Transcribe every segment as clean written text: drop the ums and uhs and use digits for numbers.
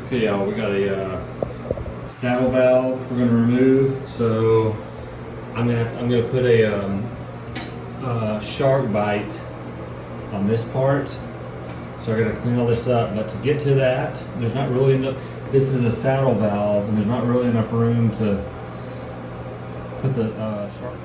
Okay, y'all, we got a saddle valve we're gonna remove. So I'm gonna put a Sharkbite on this part. So I gotta clean all this up. But to get to that, there's not really enough. This is a saddle valve, and there's not really enough room to put the shark.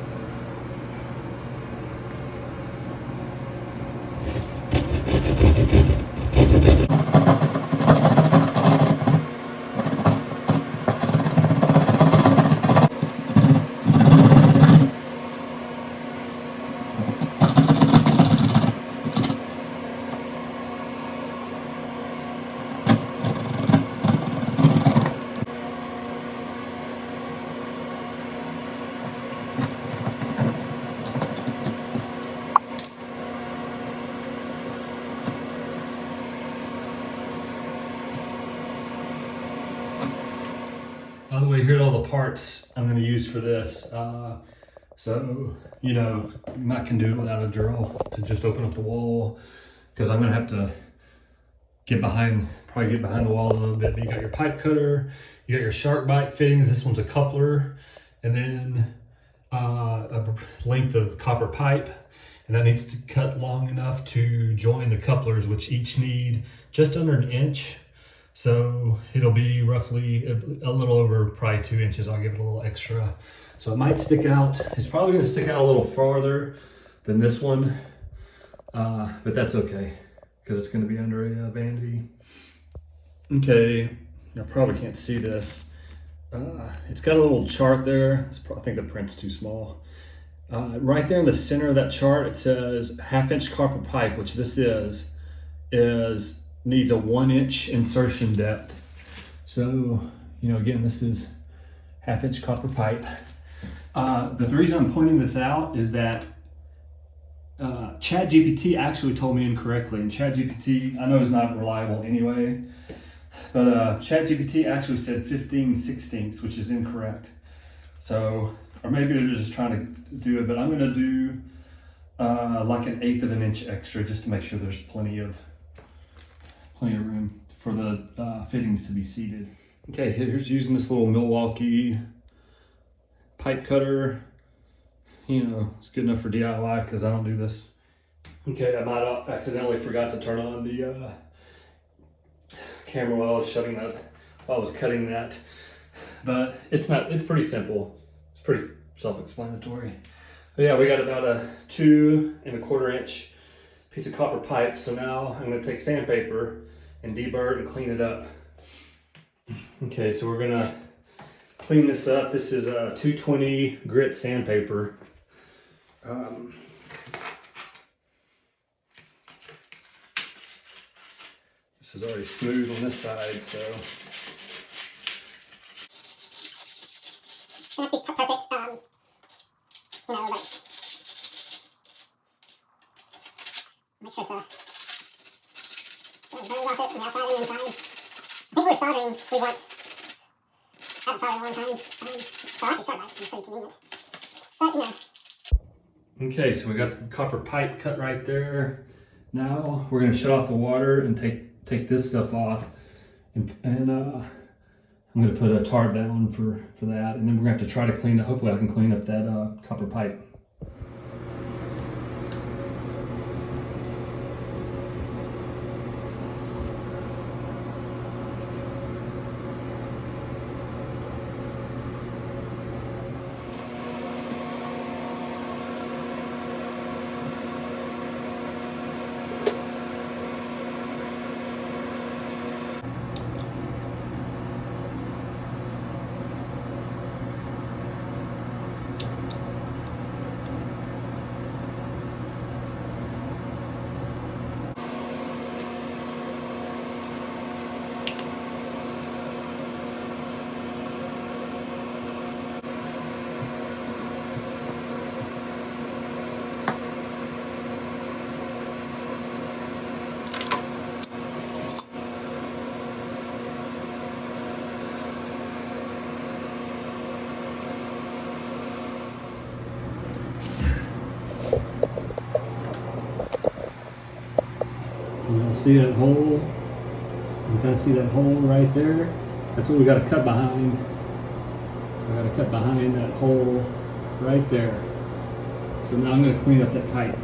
By the way, here's all the parts I'm going to use for this. So, you know, you might can do it without a drill to just open up the wall, because I'm going to have to probably get behind the wall a little bit. But you got your pipe cutter, you got your Sharkbite fittings. This one's a coupler, and then a length of copper pipe. And that needs to cut long enough to join the couplers, which each need just under an inch. So it'll be roughly a little over probably 2 inches. I'll give it a little extra. So it might stick out. It's probably gonna stick out a little farther than this one, but that's okay, because it's gonna be under a vanity. Okay, you probably can't see this. It's got a little chart there. I think the print's too small. Right there in the center of that chart, it says 1/2 inch copper pipe, which this needs a 1 inch insertion depth. So, you know, again, this is 1/2 inch copper pipe. The reason I'm pointing this out is that ChatGPT actually told me incorrectly, and ChatGPT, I know, is not reliable anyway, but ChatGPT actually said 15/16, which is incorrect. So, or maybe they're just trying to do it, but I'm gonna do like 1/8 of an inch extra, just to make sure there's plenty of room for the fittings to be seated. Okay, here's using this little Milwaukee pipe cutter. You know, it's good enough for DIY because I don't do this. Okay, I might have accidentally forgot to turn on the camera while I was cutting that. But it's pretty simple. It's pretty self-explanatory. But yeah, we got about a 2 1/4 inch piece of copper pipe. So now I'm gonna take sandpaper and deburr and clean it up. Okay, so we're gonna clean this up. This is a 220 grit sandpaper. This is already smooth on this side, so. Not be perfect, you know, but make sure so it burns off it from the outside and the inside. I think we're soldering, we want, haven't soldered in a long time, so I like the Sharbite, it's pretty convenient. But, you know. Okay, so we got the copper pipe cut right there. Now we're gonna shut off the water and take this stuff off, and I'm gonna put a tarp down for that, and then we're gonna have to try to clean it. Hopefully I can clean up that copper pipe. And you'll see that hole You kind of see that hole right there? That's what we got to cut behind. So I got to cut behind that hole right there. So now I'm going to clean up that pipe.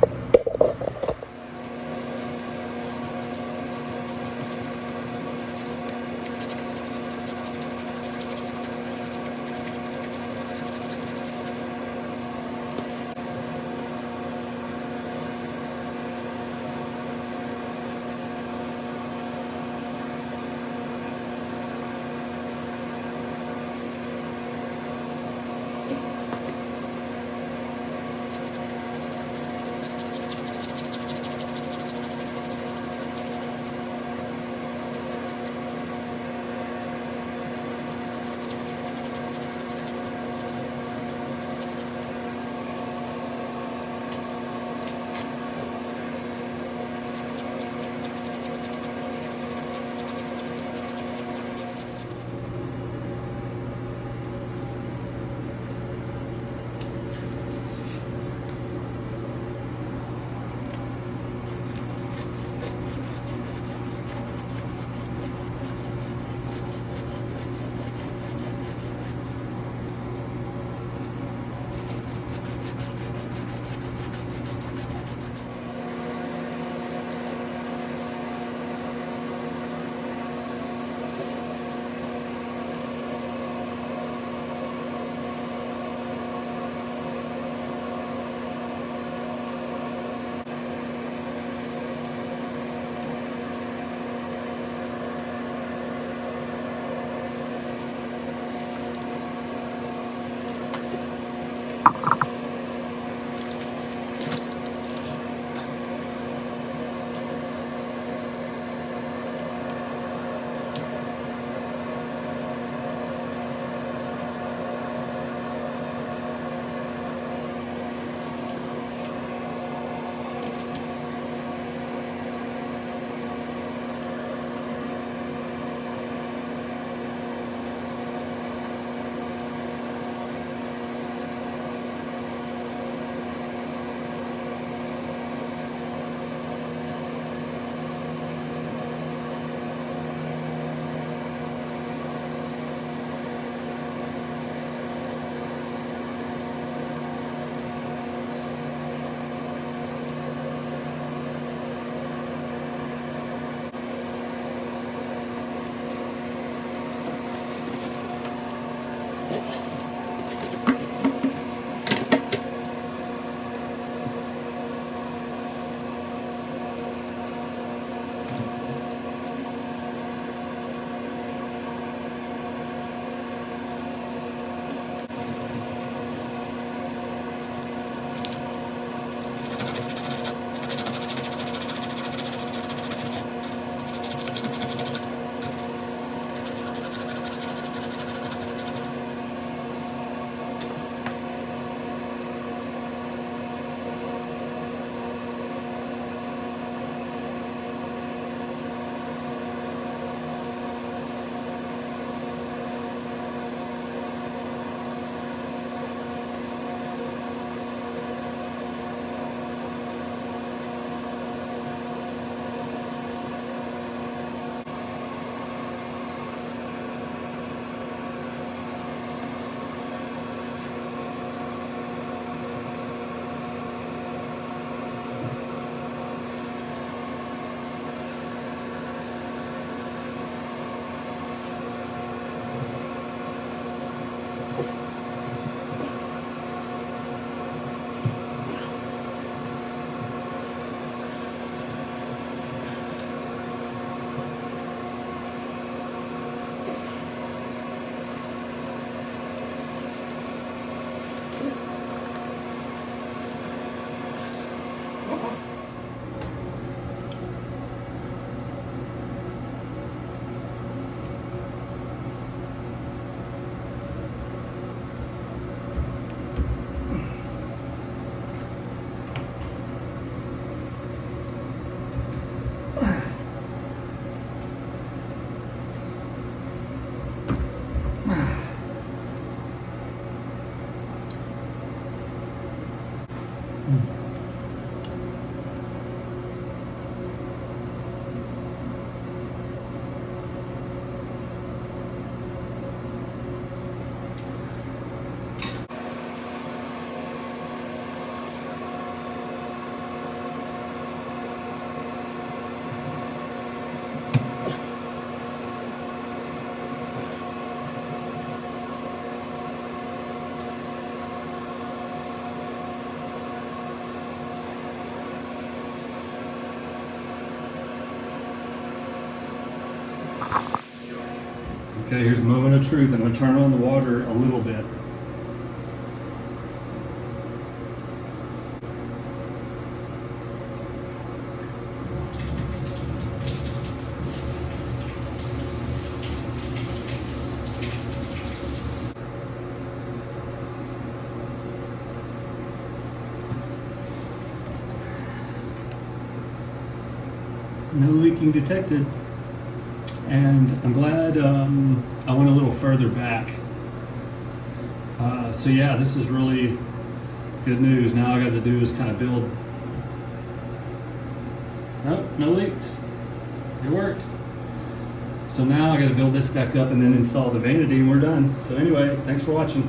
Okay, here's the moment of truth. I'm going to turn on the water a little bit. No leaking detected. And I'm glad I went a little further back. So yeah, this is really good news. Now all I got to do is kind of build. Nope, no leaks. It worked. So now I got to build this back up and then install the vanity and we're done. So anyway, thanks for watching.